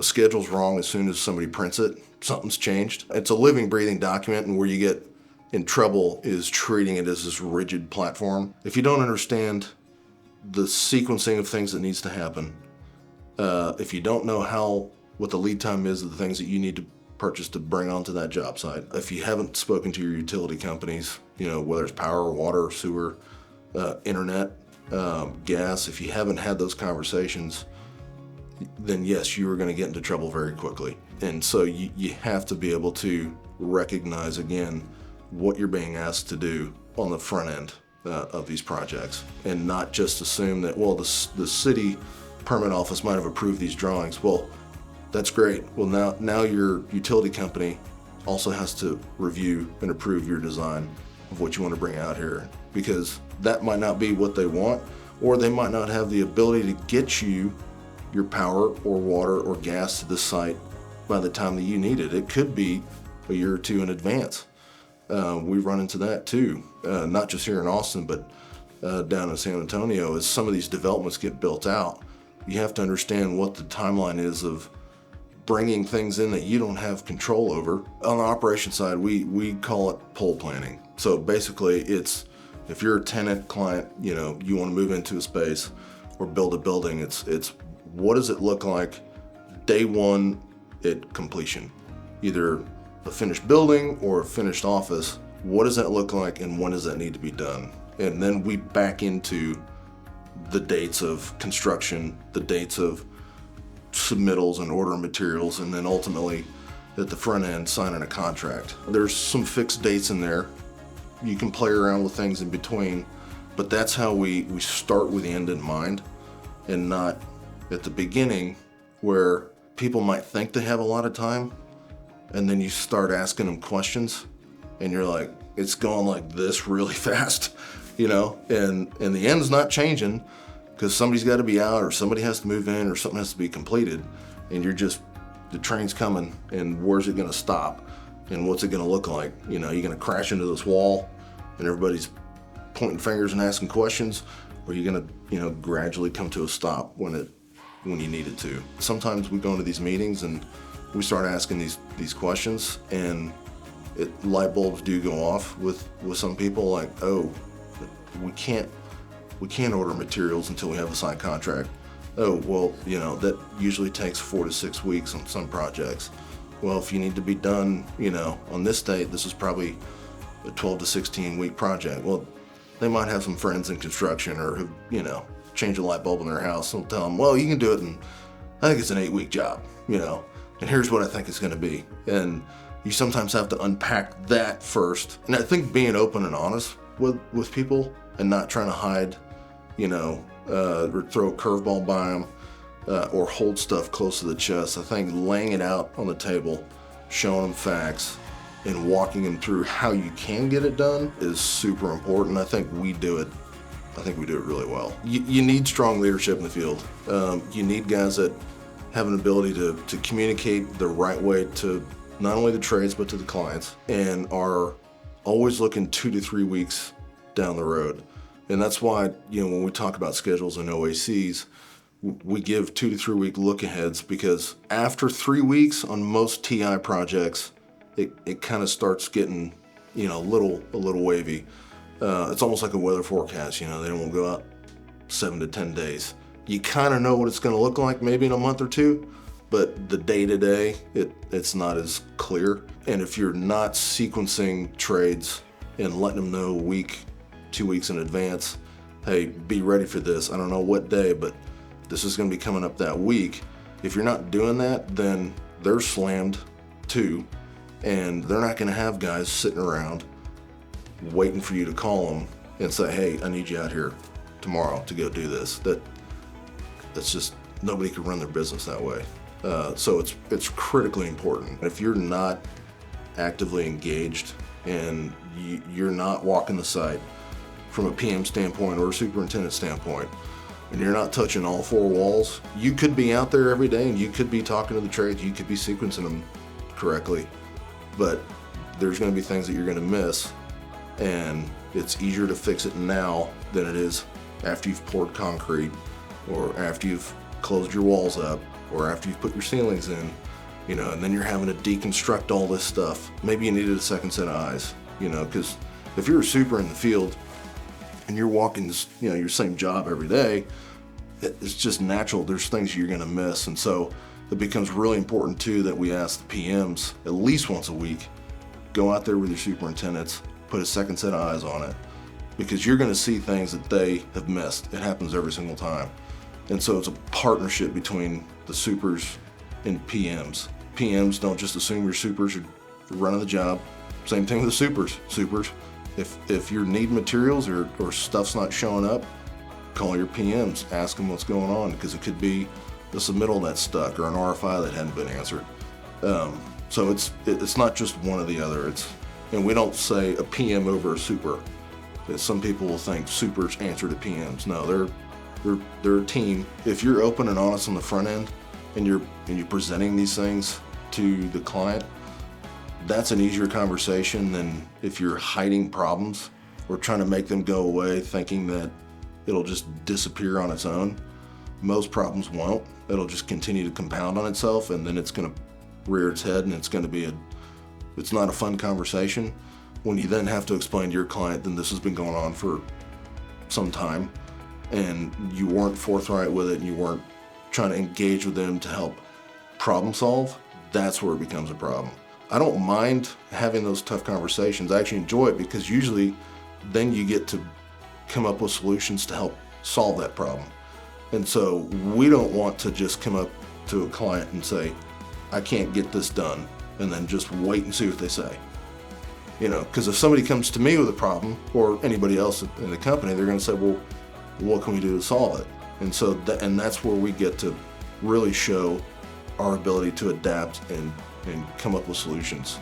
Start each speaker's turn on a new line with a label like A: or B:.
A: A schedule's wrong as soon as somebody prints it. Something's changed. It's a living, breathing document, and where you get in trouble is treating it as this rigid platform. If you don't understand the sequencing of things that needs to happen, if you don't know what the lead time is of the things that you need to purchase to bring onto that job site, if you haven't spoken to your utility companies, whether it's power, water, sewer, internet, gas, if you haven't had those conversations, then yes, you are going to get into trouble very quickly. And so you have to be able to recognize, again, what you're being asked to do on the front end of these projects, and not just assume that, well, the city permit office might have approved these drawings. Well, that's great. Well, now your utility company also has to review and approve your design of what you want to bring out here, because that might not be what they want, or they might not have the ability to get you your power or water or gas to the site by the time that you need it. It could be a year or two in advance. We run into that too, not just here in Austin, but down in San Antonio. As some of these developments get built out, you have to understand what the timeline is of bringing things in that you don't have control over. On the operation side, we call it pole planning. So basically, it's if you're a tenant client, you want to move into a space or build a building, it's what does it look like day one at completion? Either a finished building or a finished office. What does that look like, and when does that need to be done? And then we back into the dates of construction, the dates of submittals and order of materials, and then ultimately at the front end signing a contract. There's some fixed dates in there. You can play around with things in between, but that's how we start with the end in mind, and not at the beginning where people might think they have a lot of time, and then you start asking them questions and you're like, it's going like this really fast, and the end's not changing because somebody's got to be out, or somebody has to move in, or something has to be completed, and the train's coming, and where's it going to stop, and what's it going to look like? You're going to crash into this wall and everybody's pointing fingers and asking questions, or you're going to gradually come to a stop when you need it to. Sometimes we go into these meetings and we start asking these questions, and light bulbs do go off with some people, like, oh, we can't order materials until we have a signed contract. Oh, well, that usually takes 4 to 6 weeks on some projects. Well, if you need to be done, on this date, this is probably a 12 to 16 week project. Well, they might have some friends in construction, or who, change a light bulb in their house. They'll tell them, well, you can do it, and I think it's an 8-week job, and here's what I think it's going to be. And you sometimes have to unpack that first. And I think being open and honest with people, and not trying to hide, or throw a curveball by them, or hold stuff close to the chest. I think laying it out on the table, showing them facts, and walking them through how you can get it done is super important. I think we do it really well. You need strong leadership in the field. You need guys that have an ability to communicate the right way to not only the trades, but to the clients, and are always looking 2 to 3 weeks down the road. And that's why, when we talk about schedules and OACs, we give 2 to 3 week look aheads, because after 3 weeks on most TI projects, it kind of starts getting, a little wavy. It's almost like a weather forecast, they won't go out 7 to 10 days. You kind of know what it's going to look like maybe in a month or two, but the day-to-day, it's not as clear. And if you're not sequencing trades and letting them know a week, 2 weeks in advance, hey, be ready for this. I don't know what day, but this is going to be coming up that week. If you're not doing that, then they're slammed too, and they're not going to have guys sitting around waiting for you to call them and say, hey, I need you out here tomorrow to go do this. That's just, nobody can run their business that way. So it's critically important. If you're not actively engaged and you're not walking the site from a PM standpoint or a superintendent standpoint, and you're not touching all 4 walls, you could be out there every day and you could be talking to the trades, you could be sequencing them correctly, but there's going to be things that you're going to miss, and it's easier to fix it now than it is after you've poured concrete or after you've closed your walls up or after you've put your ceilings in, and then you're having to deconstruct all this stuff. Maybe you needed a second set of eyes, because if you're a super in the field and you're walking, your same job every day, it's just natural. There's things you're going to miss. And so it becomes really important too that we ask the PMs at least once a week, go out there with your superintendents, put a second set of eyes on it, because you're going to see things that they have missed. It happens every single time. And so it's a partnership between the supers and PMs. PMs don't just assume your supers are running the job. Same thing with the supers. If you're needing materials or stuff's not showing up, call your PMs, ask them what's going on, because it could be the submittal that's stuck or an RFI that hadn't been answered. So it's not just one or the other. And we don't say a PM over a super. Some people will think supers answer to PMs. No, they're a team. If you're open and honest on the front end and you're presenting these things to the client, that's an easier conversation than if you're hiding problems or trying to make them go away thinking that it'll just disappear on its own. Most problems won't. It'll just continue to compound on itself, and then it's going to rear its head, and it's going to be it's not a fun conversation when you then have to explain to your client that this has been going on for some time and you weren't forthright with it and you weren't trying to engage with them to help problem solve. That's where it becomes a problem. I don't mind having those tough conversations. I actually enjoy it, because usually then you get to come up with solutions to help solve that problem. And so we don't want to just come up to a client and say, I can't get this done, and then just wait and see what they say. Because if somebody comes to me with a problem, or anybody else in the company, they're going to say, well, what can we do to solve it? And so that's where we get to really show our ability to adapt and come up with solutions.